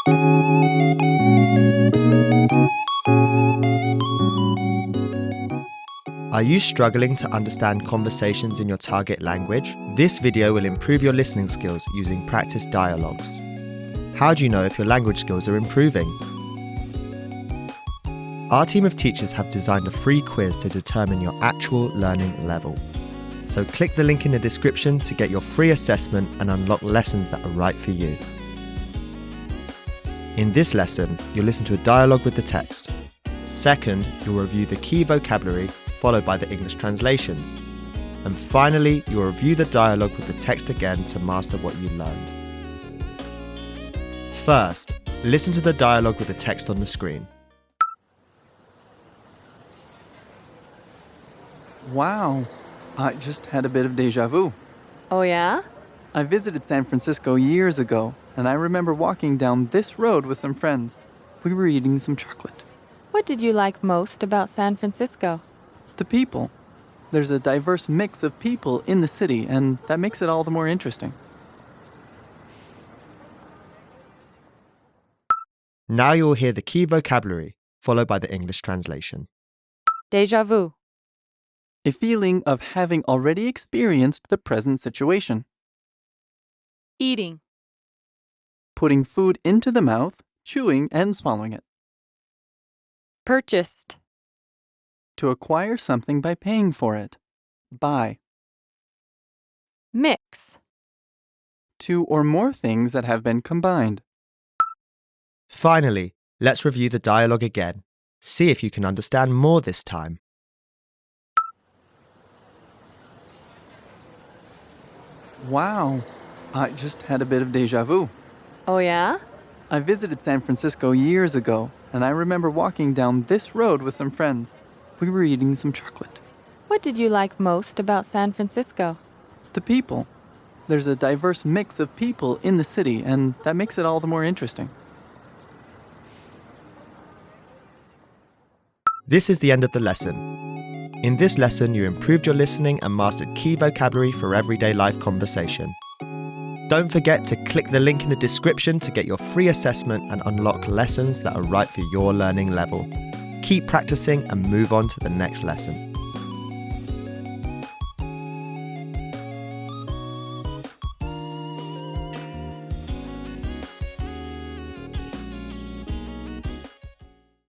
Are you struggling to understand conversations in your target language? This video will improve your listening skills using practice dialogues. How do you know if your language skills are improving? Our team of teachers have designed a free quiz to determine your actual learning level. So click the link in the description to get your free assessment and unlock lessons that are right for you. In this lesson, you'll listen to a dialogue with the text. Second, you'll review the key vocabulary, followed by the English translations. And finally, you'll review the dialogue with the text again to master what you learned. First, listen to the dialogue with the text on the screen. Wow, I just had a bit of déjà vu. Oh yeah? I visited San Francisco years ago, and I remember walking down this road with some friends. We were eating some chocolate. What did you like most about San Francisco? The people. There's a diverse mix of people in the city, and that makes it all the more interesting. Now you'll hear the key vocabulary, followed by the English translation. Déjà vu. A feeling of having already experienced the present situation. Eating. Putting food into the mouth, chewing and swallowing it. Purchased. To acquire something by paying for it. Buy. Mix. Two or more things that have been combined. Finally, let's review the dialogue again. See if you can understand more this time. Wow, I just had a bit of déjà vu. Oh yeah? I visited San Francisco years ago, and I remember walking down this road with some friends. We were eating some chocolate. What did you like most about San Francisco? The people. There's a diverse mix of people in the city, and that makes it all the more interesting. This is the end of the lesson. In this lesson, you improved your listening and mastered key vocabulary for everyday life conversation. Don't forget to click the link in the description to get your free assessment and unlock lessons that are right for your learning level. Keep practicing and move on to the next lesson.